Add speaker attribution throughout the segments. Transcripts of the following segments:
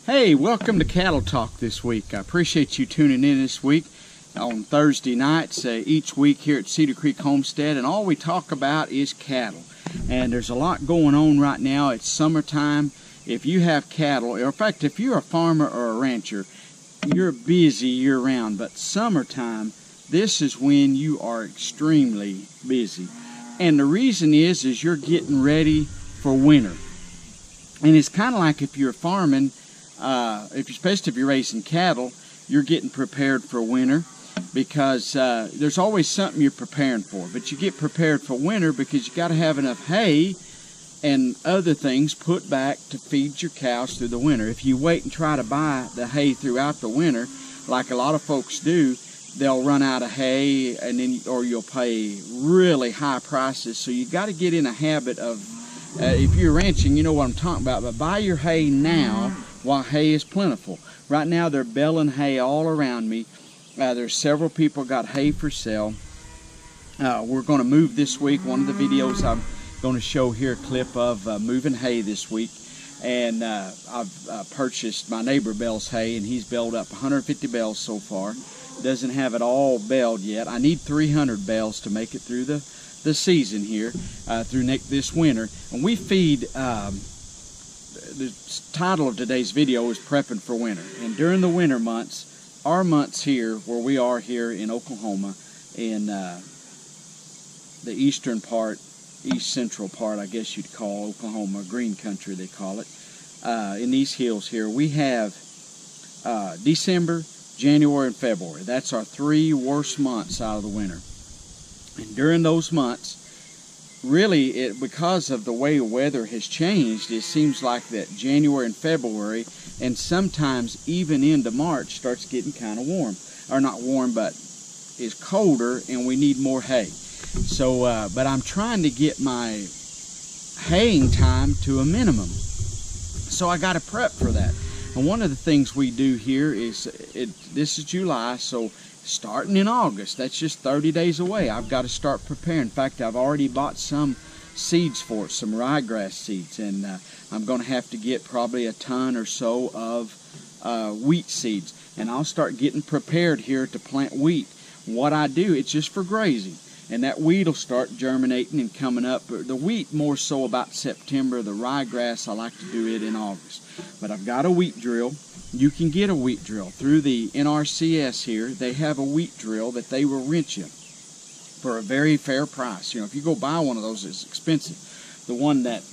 Speaker 1: Hey, welcome to Cattle Talk this week. I appreciate you tuning in this week on Thursday nights each week here at Cedar Creek Homestead, and all we talk about is cattle. And there's a lot going on right now. It's summertime. If you have cattle, or in fact, if you're a farmer or a rancher, you're busy year-round, but summertime, this is when you are extremely busy. And the reason is you're getting ready for winter. And it's kind of like if you're farming, especially if you're raising cattle, you're getting prepared for winter, because there's always something you're preparing for. But you get prepared for winter because you got to have enough hay and other things put back to feed your cows through the winter. If you wait and try to buy the hay throughout the winter, like a lot of folks do, they'll run out of hay, and then or you'll pay really high prices. So you got to get in a habit of, if you're ranching, you know what I'm talking about, but buy your hay now while hay is plentiful. Right now they're baling hay all around me. There's several people got hay for sale. We're going to move this week. One of the videos I'm going to show here a clip of moving hay this week. And I've purchased my neighbor bales hay, and he's baled up 150 bales so far. Doesn't have it all baled yet. I need 300 bales to make it through the season here, through this winter. And we feed, the title of today's video is Prepping for Winter. And during the winter months, our months here, where we are here in Oklahoma, in the eastern part, east central part, I guess you'd call Oklahoma, green country they call it, in these hills here, we have December, January, and February. That's our 3 worst months out of the winter. And during those months, really, because of the way weather has changed, it seems like that January and February, and sometimes even into March, starts getting kind of warm. Or not warm, but is colder, and we need more hay. So, but I'm trying to get my haying time to a minimum. So I got to prep for that. And one of the things we do here is, this is July, so starting in August, that's just 30 days away, I've got to start preparing. In fact, I've already bought some seeds for it, some ryegrass seeds, and I'm going to have to get probably a ton or so of wheat seeds. And I'll start getting prepared here to plant wheat. What I do, it's just for grazing. And that wheat will start germinating and coming up. The wheat more so about September. The ryegrass, I like to do it in August. But I've got a wheat drill. You can get a wheat drill through the NRCS here. They have a wheat drill that they will rent you for a very fair price. You know, if you go buy one of those, it's expensive. The one that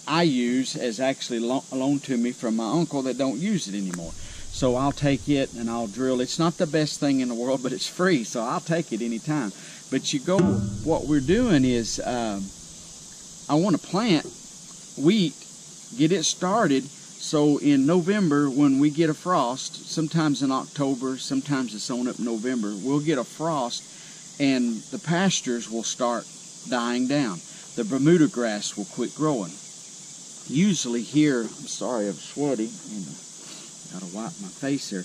Speaker 1: I use is actually loaned to me from my uncle that don't use it anymore. So I'll take it and I'll drill. It's not the best thing in the world, but it's free, so I'll take it anytime. But you go, what we're doing is, I want to plant wheat, get it started, so in November when we get a frost, sometimes in October, sometimes it's on up in November, we'll get a frost and the pastures will start dying down. The Bermuda grass will quit growing. Usually here, I'm sorry I'm sweaty, and gotta wipe my face here.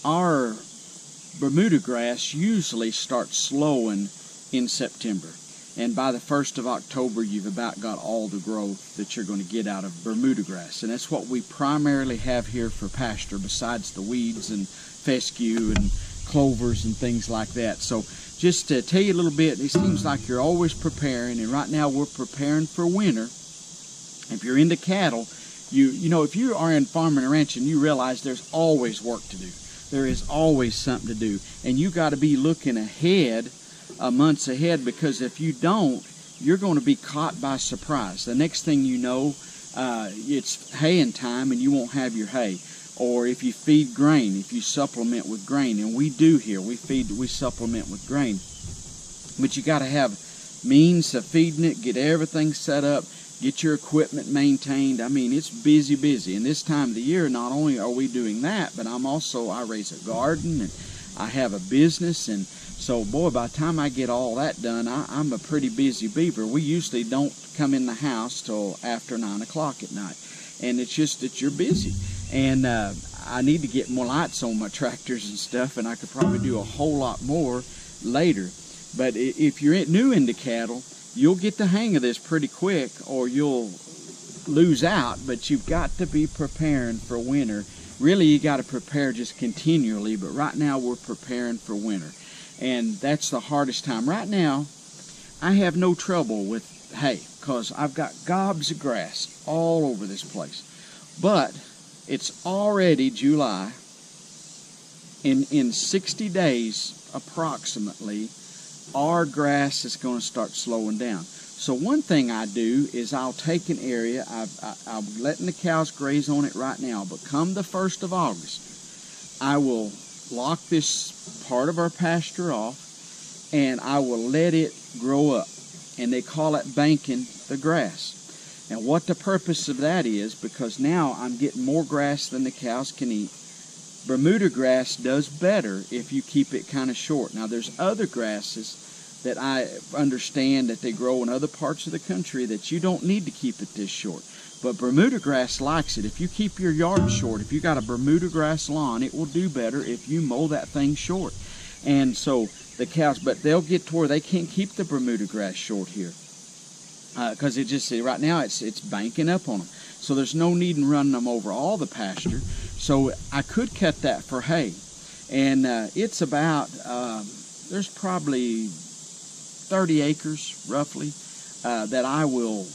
Speaker 1: Our Bermuda grass usually starts slowing in September, and by the 1st of October you've about got all the growth that you're going to get out of Bermuda grass. And that's what we primarily have here for pasture, besides the weeds and fescue and clovers and things like that. So just to tell you a little bit, it seems like you're always preparing, and right now we're preparing for winter. If you're into cattle, you know, if you are in farming and ranching, you realize there's always work to do. There is always something to do, and you got to be looking ahead, months ahead, because if you don't, you're going to be caught by surprise. The next thing you know, it's haying time and you won't have your hay. Or if you feed grain, if you supplement with grain, and we do here, we supplement with grain. But you got to have means of feeding it, get everything set up, get your equipment maintained. I mean, it's busy, busy. And this time of the year, not only are we doing that, but I raise a garden, and I have a business. And so, boy, by the time I get all that done, I'm a pretty busy beaver. We usually don't come in the house till after 9 o'clock at night. And it's just that you're busy. And I need to get more lights on my tractors and stuff, and I could probably do a whole lot more later. But if you're new into cattle, you'll get the hang of this pretty quick, or you'll lose out, but you've got to be preparing for winter. Really, you got to prepare just continually, but right now we're preparing for winter. And that's the hardest time. Right now, I have no trouble with hay because I've got gobs of grass all over this place. But it's already July. In 60 days, approximately, our grass is going to start slowing down. So one thing I do is I'll take an area, I'm letting the cows graze on it right now, but come the 1st of August, I will lock this part of our pasture off, and I will let it grow up. And they call it banking the grass. And what the purpose of that is, because now I'm getting more grass than the cows can eat. Bermuda grass does better if you keep it kind of short. Now there's other grasses that I understand that they grow in other parts of the country that you don't need to keep it this short. But Bermuda grass likes it. If you keep your yard short, if you got a Bermuda grass lawn, it will do better if you mow that thing short. And so the cows, but they'll get to where they can't keep the Bermuda grass short here. Because it just, right now it's banking up on them. So there's no need in running them over all the pasture. So I could cut that for hay. And it's about, there's probably 30 acres, roughly, that I will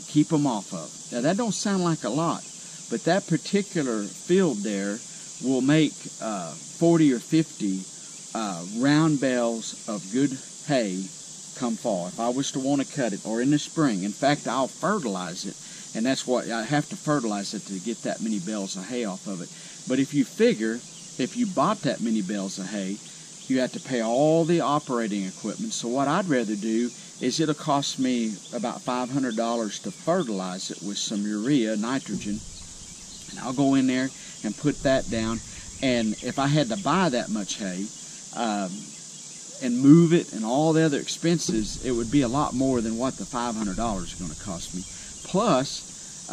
Speaker 1: keep them off of. Now, that don't sound like a lot, but that particular field there will make 40 or 50 round bales of good hay come fall. If I was to want to cut it, or in the spring. In fact, I'll fertilize it, and that's what I have to fertilize it to get that many bales of hay off of it. But if you figure, if you bought that many bales of hay, you have to pay all the operating equipment. So what I'd rather do is it'll cost me about $500 to fertilize it with some urea, nitrogen, and I'll go in there and put that down. And if I had to buy that much hay and move it and all the other expenses, it would be a lot more than what the $500 is going to cost me. Plus,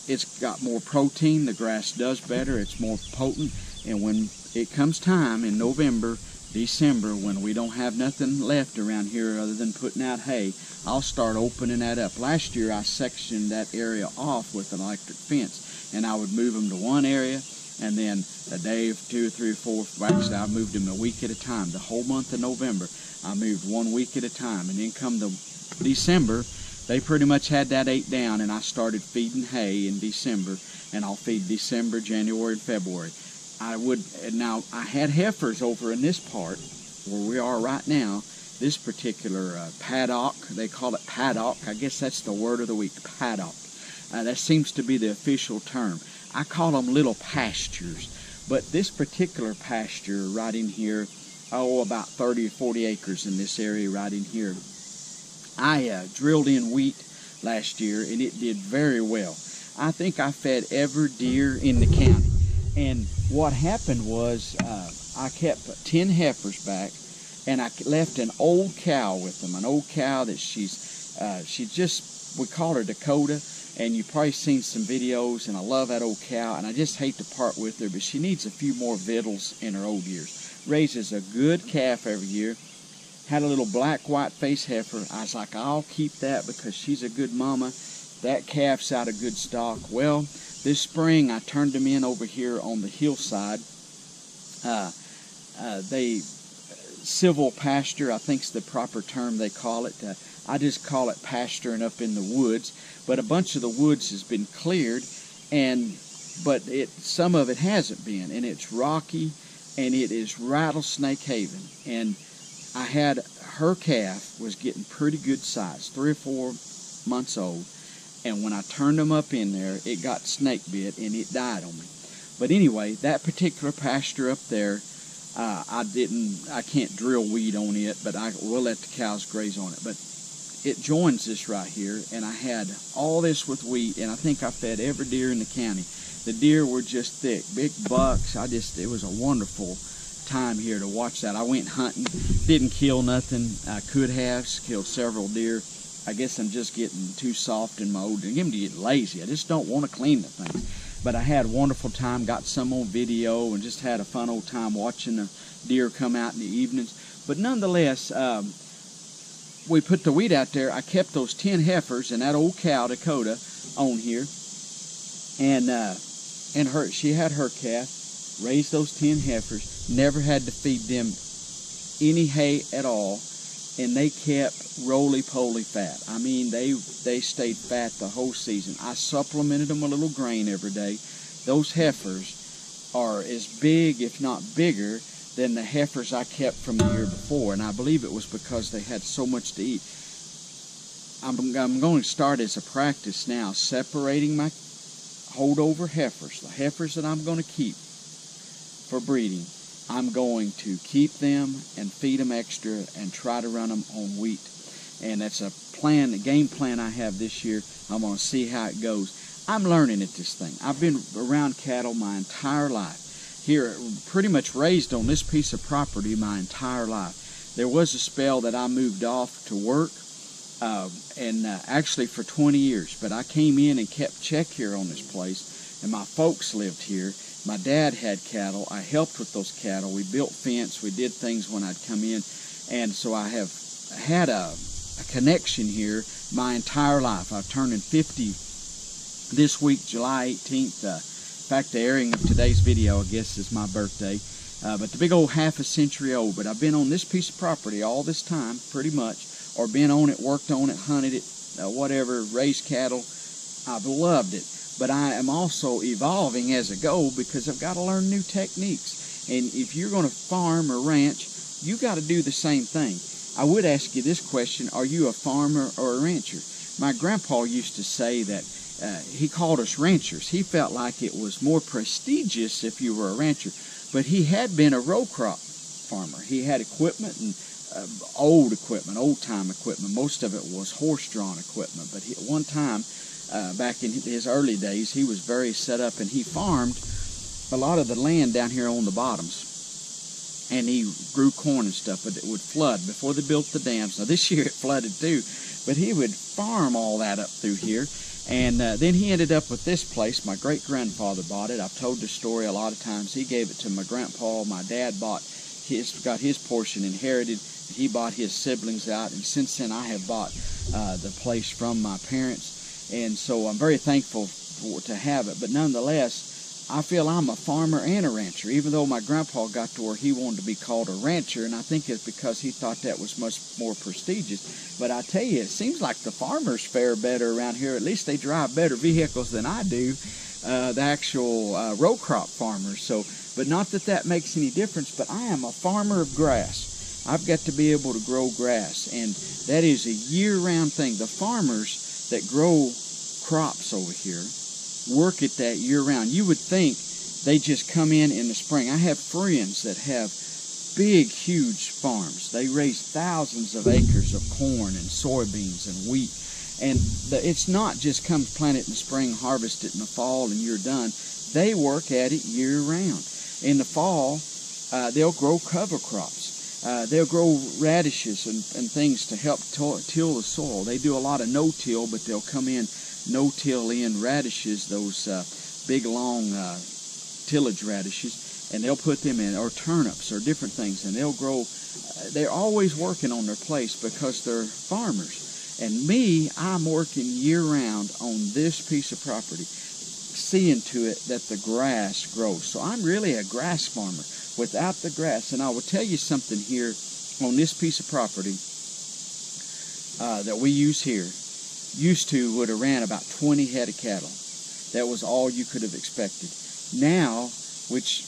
Speaker 1: it's got more protein. The grass does better. It's more potent. And when it comes time in November, December, when we don't have nothing left around here other than putting out hay, I'll start opening that up. Last year I sectioned that area off with an electric fence, and I would move them to one area, and then a day, 2 or 3 or 4, actually I moved them a week at a time. The whole month of November I moved 1 week at a time, and then come to December they pretty much had that ate down, and I started feeding hay in December, and I'll feed December, January, and February. Now I had heifers over in this part where we are right now, this particular paddock, they call it paddock, I guess that's the word of the week, paddock. That seems to be the official term. I call them little pastures, but this particular pasture right in here, about 30 or 40 acres in this area right in here, I drilled in wheat last year, and it did very well. I think I fed every deer in the county. And what happened was I kept 10 heifers back, and I left an old cow with them, an old cow that she just, we call her Dakota, and you've probably seen some videos, and I love that old cow, and I just hate to part with her, but she needs a few more victuals in her old years. Raises a good calf every year. Had a little black white face heifer. I was like, I'll keep that because she's a good mama. That calf's out of good stock. Well, this spring I turned them in over here on the hillside. They civil pasture, I think's the proper term they call it. I just call it pasturing up in the woods. But a bunch of the woods has been cleared, but some of it hasn't been, and it's rocky, and it is rattlesnake haven. And I had her calf was getting pretty good size, 3 or 4 months old, and when I turned them up in there, it got snake bit and it died on me. But anyway, that particular pasture up there, I can't drill weed on it, but we'll let the cows graze on it. But it joins this right here, and I had all this with wheat, and I think I fed every deer in the county. The deer were just thick, big bucks. It was a wonderful time here to watch that. I went hunting, didn't kill nothing. I could have killed several deer. I guess I'm just getting too soft in my old age. I'm getting lazy. I just don't want to clean the things. But I had a wonderful time, got some on video, and just had a fun old time watching the deer come out in the evenings. But nonetheless, we put the wheat out there. I kept those 10 heifers and that old cow, Dakota, on here, and she had her calf, raised those 10 heifers, never had to feed them any hay at all, and they kept roly-poly fat. I mean, they stayed fat the whole season. I supplemented them a little grain every day. Those heifers are as big, if not bigger, than the heifers I kept from the year before, and I believe it was because they had so much to eat. I'm going to start as a practice now, separating my holdover heifers, the heifers that I'm going to keep for breeding. I'm going to keep them and feed them extra and try to run them on wheat. And that's a plan, a game plan I have this year. I'm going to see how it goes. I'm learning at this thing. I've been around cattle my entire life. Here, pretty much raised on this piece of property my entire life. There was a spell that I moved off to work, actually for 20 years. But I came in and kept check here on this place, and my folks lived here. My dad had cattle. I helped with those cattle. We built fence. We did things when I'd come in. And so I have had a connection here my entire life. I've turned 50 this week, July 18th. In fact, the airing of today's video, I guess, is my birthday. But the big old half a century old. But I've been on this piece of property all this time, pretty much. Or been on it, worked on it, hunted it, whatever, raised cattle. I've loved it. But I am also evolving as I go because I've got to learn new techniques. And if you're going to farm or ranch, you got to do the same thing. I would ask you this question: are you a farmer or a rancher? My grandpa used to say that he called us ranchers. He felt like it was more prestigious if you were a rancher. But he had been a row crop farmer. He had equipment and old equipment, old-time equipment. Most of it was horse-drawn equipment. But at one time, back in his early days, he was very set up, and he farmed a lot of the land down here on the bottoms. And he grew corn and stuff, but it would flood before they built the dams. Now, this year it flooded too, but he would farm all that up through here. And then he ended up with this place. My great-grandfather bought it. I've told the story a lot of times. He gave it to my grandpa. My dad got his portion inherited. He bought his siblings out, and since then I have bought the place from my parents. And so I'm very thankful to have it. But nonetheless, I feel I'm a farmer and a rancher, even though my grandpa got to where he wanted to be called a rancher, and I think it's because he thought that was much more prestigious. But I tell you, it seems like the farmers fare better around here. At least they drive better vehicles than I do, the actual row crop farmers. So, but not that that makes any difference, but I am a farmer of grass. I've got to be able to grow grass, and that is a year-round thing. The farmers that grow crops over here work at that year-round. You would think they just come in the spring. I have friends that have big, huge farms. They raise thousands of acres of corn and soybeans and wheat. And it's not just come plant it in the spring, harvest it in the fall, and you're done. They work at it year-round. In the fall, they'll grow cover crops. They'll grow radishes and things to help till the soil. They do a lot of no-till, but they'll come in no-till in radishes, those big long tillage radishes, and they'll put them in, or turnips or different things, and they'll grow. They're always working on their place because they're farmers. And me, I'm working year-round on this piece of property, seeing to it that the grass grows. So I'm really a grass farmer. Without the grass, and I will tell you something here on this piece of property that we use here, used to would have ran about 20 head of cattle. That was all you could have expected. Now, which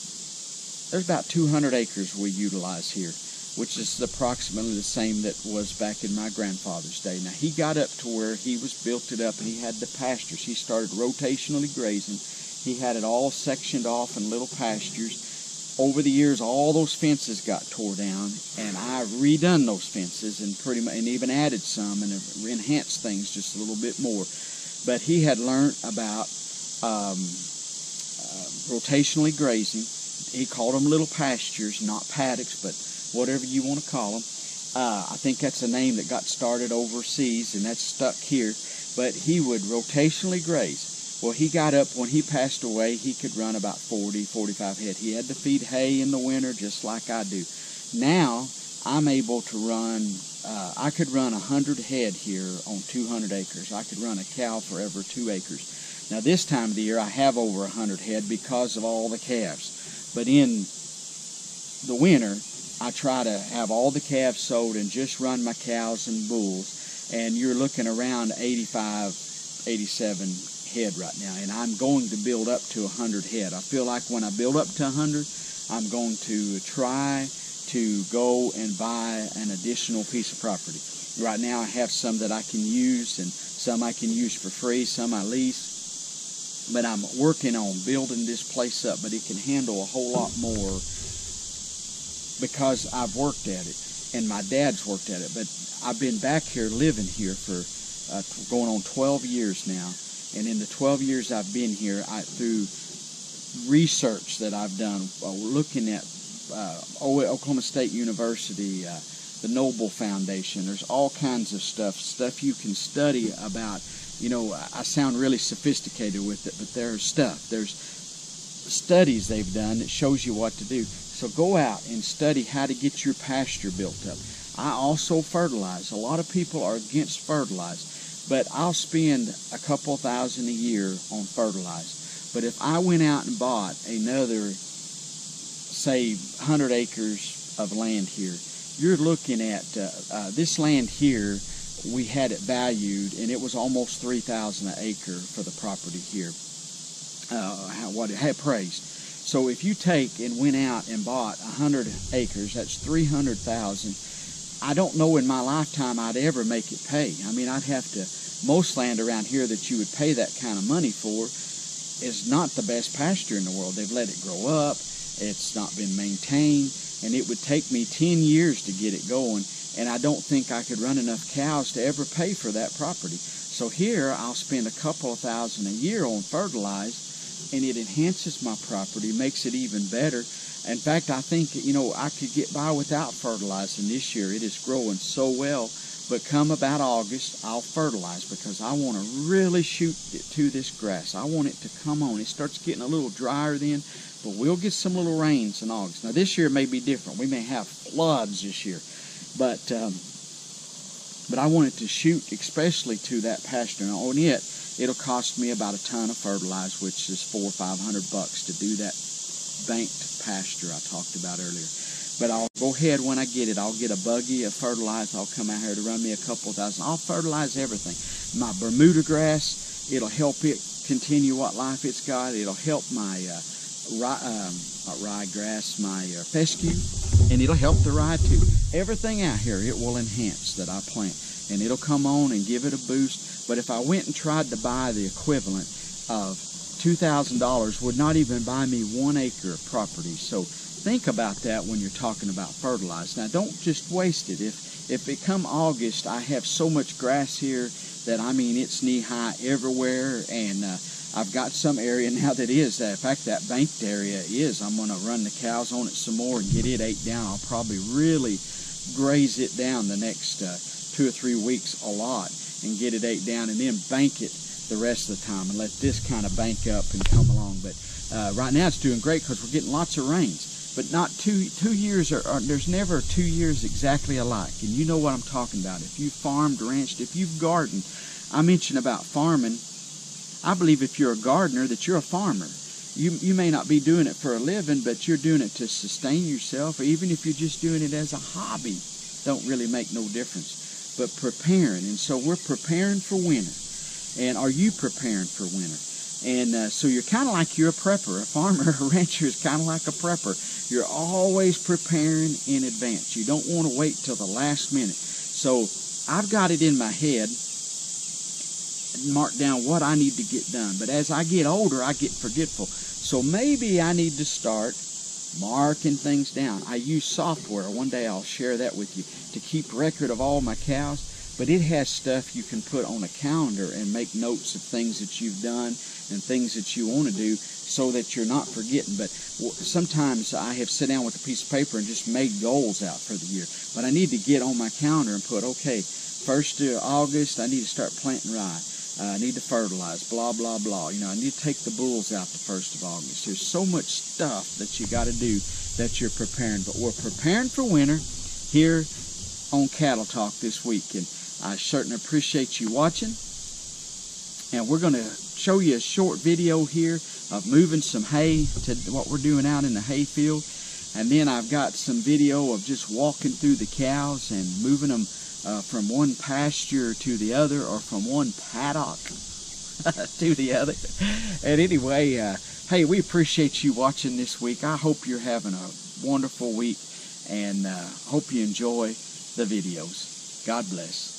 Speaker 1: there's about 200 acres we utilize here, which is approximately the same that was back in my grandfather's day. Now, he got up to where he was built it up, and he had the pastures. He started rotationally grazing. He had it all sectioned off in little pastures. Over the years, all those fences got tore down, and I redone those fences and even added some and enhanced things just a little bit more. But he had learned about rotationally grazing. He called them little pastures, not paddocks, but whatever you want to call them. I think that's a name that got started overseas, and that's stuck here. But he would rotationally graze. Well, he got up, when he passed away, he could run about 40, 45 head. He had to feed hay in the winter just like I do. Now, I'm able to run I could run 100 head here on 200 acres. I could run a cow for every 2 acres. Now this time of the year I have over 100 head because of all the calves. But in the winter I try to have all the calves sold and just run my cows and bulls. And you're looking around 85, 87 head right now. And I'm going to build up to 100 head. I feel like when I build up to 100, I'm going to try to go and buy an additional piece of property. Right now I have some that I can use and some I can use for free, some I lease. But I'm working on building this place up, but it can handle a whole lot more because I've worked at it and my dad's worked at it. But I've been back here living here for going on 12 years now. And in the 12 years I've been here, through research that I've done, looking at Oklahoma State University, the Noble Foundation, there's all kinds of stuff you can study about. You know, I sound really sophisticated with it, but there's studies they've done that shows you what to do. So go out and study how to get your pasture built up. I also fertilize. A lot of people are against fertilize, but I'll spend a couple $1,000 a year on fertilize. But if I went out and bought another, say, 100 acres of land here, you're looking at this land here, we had it valued, and it was almost $3,000 an acre for the property here, what it had appraised. So if you take and went out and bought 100 acres, that's $300,000. I don't know in my lifetime I'd ever make it pay. I mean, I'd have to, most land around here that you would pay that kind of money for is not the best pasture in the world. They've let it grow up, it's not been maintained, and it would take me 10 years to get it going, and I don't think I could run enough cows to ever pay for that property. So here I'll spend a couple of $1,000 a year on fertilize, and it enhances my property, makes it even better. In fact, I think, you know, I could get by without fertilizing this year. It is growing so well. But come about August, I'll fertilize because I want to really shoot it to this grass. I want it to come on. It starts getting a little drier then, but we'll get some little rains in August. Now this year may be different. We may have floods this year, but I want it to shoot especially to that pasture. Now on it'll cost me about a ton of fertilizer, which is $400 or $500 to do that banked pasture I talked about earlier. But I'll go ahead when I get it. I'll get a buggy of fertilizer. I'll come out here to run me a couple $1,000. I'll fertilize everything. My Bermuda grass, it'll help it continue what life it's got. It'll help my ryegrass, my fescue, and it'll help the rye too. Everything out here it will enhance that I plant, and it'll come on and give it a boost. But if I went and tried to buy the equivalent of $2,000, would not even buy me 1 acre of property. So think about that when you're talking about fertilizer. Now don't just waste it. If it come August, I have so much grass here that, I mean, it's knee-high everywhere, and I've got some area now that is that. In fact, that banked area is. I'm going to run the cows on it some more and get it ate down. I'll probably really graze it down the next 2 or 3 weeks a lot and get it ate down, and then bank it the rest of the time and let this kind of bank up and come along. But right now it's doing great because we're getting lots of rains. But not two years, there's never 2 years exactly alike. And you know what I'm talking about. If you've farmed, ranched, if you've gardened, I mentioned about farming. I believe if you're a gardener that you're a farmer. You may not be doing it for a living, but you're doing it to sustain yourself, or even if you're just doing it as a hobby, don't really make no difference. But preparing, and so we're preparing for winter. And are you preparing for winter? And so you're kind of like you're a prepper. A farmer, a rancher is kind of like a prepper. You're always preparing in advance. You don't want to wait till the last minute. So I've got it in my head, mark down what I need to get done. But as I get older, I get forgetful. So maybe I need to start marking things down. I use software. One day I'll share that with you to keep record of all my cows. But it has stuff you can put on a calendar and make notes of things that you've done and things that you want to do so that you're not forgetting. But sometimes I have sat down with a piece of paper and just made goals out for the year. But I need to get on my calendar and put, okay, 1st of August, I need to start planting rye. I need to fertilize, blah, blah, blah. You know, I need to take the bulls out the 1st of August. There's so much stuff that you got to do that you're preparing. But we're preparing for winter here on Cattle Talk this week, and I certainly appreciate you watching. And we're going to show you a short video here of moving some hay to what we're doing out in the hay field. And then I've got some video of just walking through the cows and moving them from one pasture to the other, or from one paddock to the other. And anyway, hey, we appreciate you watching this week. I hope you're having a wonderful week, and hope you enjoy the videos. God bless.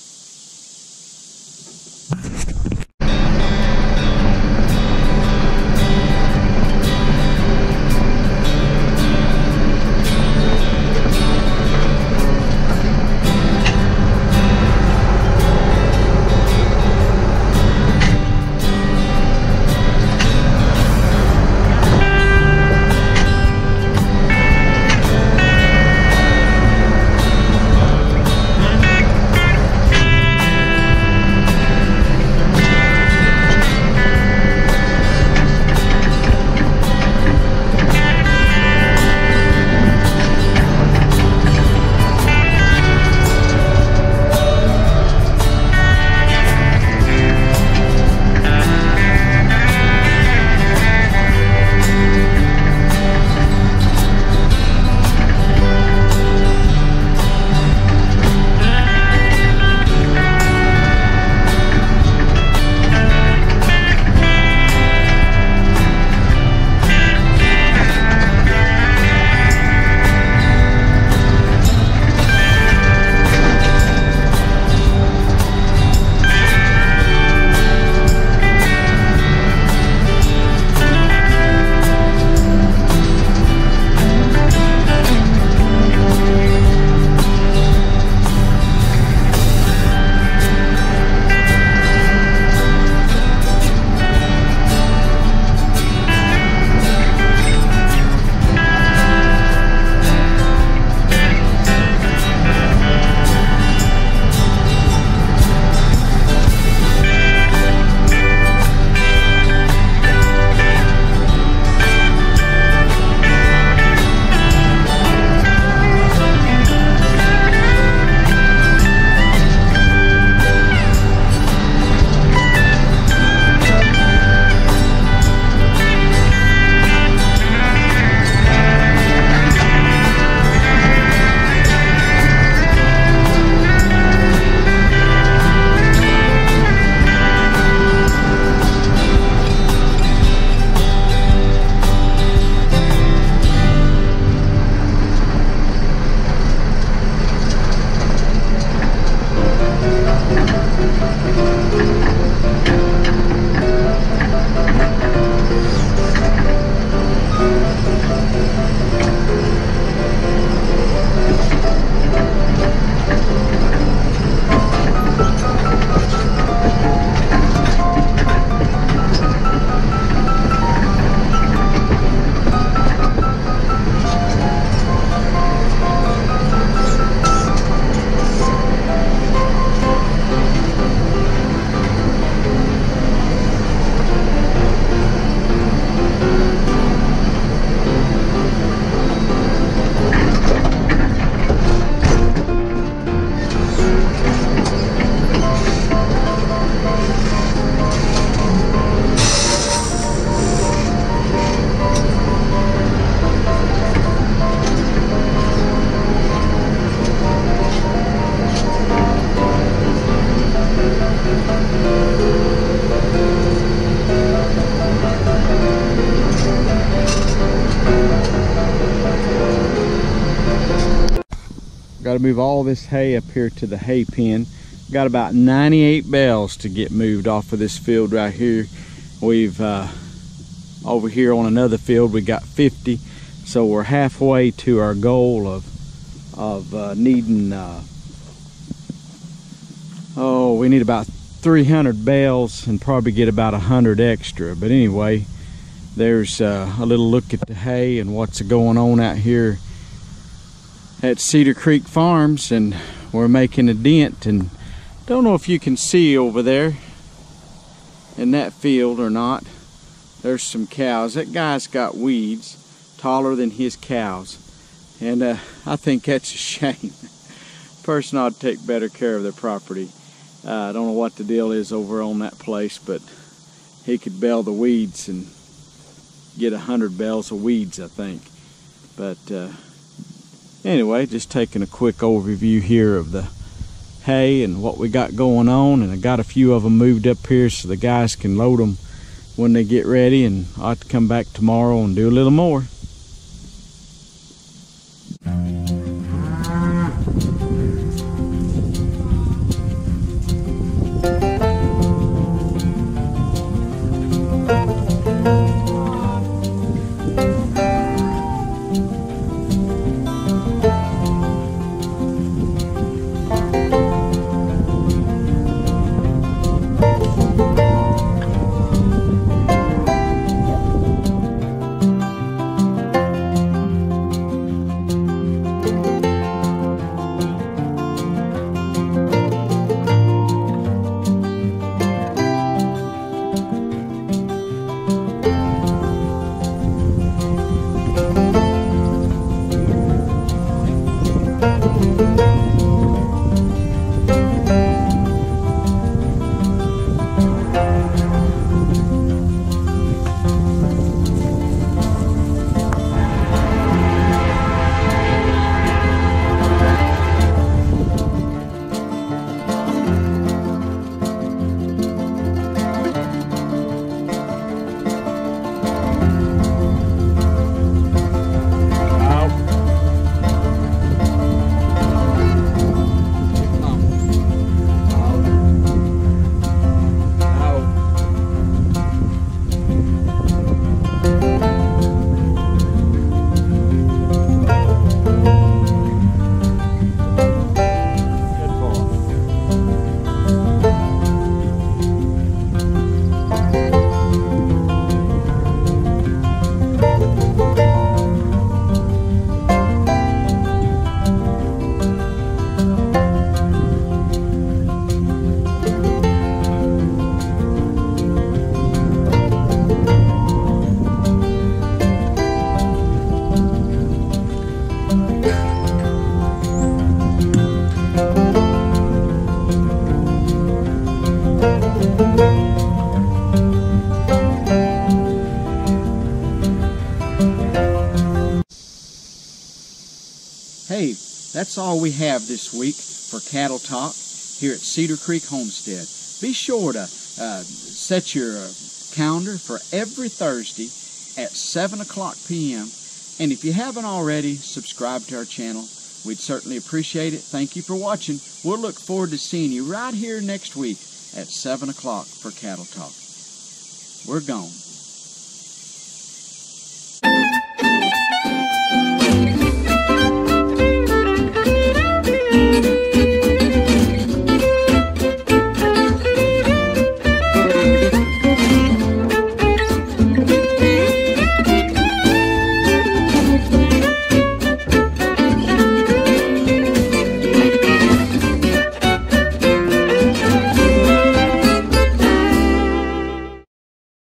Speaker 2: Got to move all this hay up here to the hay pen. Got about 98 bales to get moved off of this field right here. We've over here on another field we got 50, so we're halfway to our goal of needing we need about 300 bales and probably get about 100 extra. But anyway, there's a little look at the hay and what's going on out here at Cedar Creek Farms, and we're making a dent. And don't know if you can see over there in that field or not. There's some cows. That guy's got weeds taller than his cows, and I think that's a shame. person ought to take better care of their property. I don't know what the deal is over on that place, but he could bale the weeds and get 100 bales of weeds, I think. But anyway, just taking a quick overview here of the hay and what we got going on, and I got a few of them moved up here so the guys can load them when they get ready, and I'll have to come back tomorrow and do a little more.
Speaker 1: Hey, that's all we have this week for Cattle Talk here at Cedar Creek Homestead. Be sure to set your calendar for every Thursday at 7 o'clock p.m. And if you haven't already, subscribe to our channel. We'd certainly appreciate it. Thank you for watching. We'll look forward to seeing you right here next week at 7 o'clock for Cattle Talk. We're gone.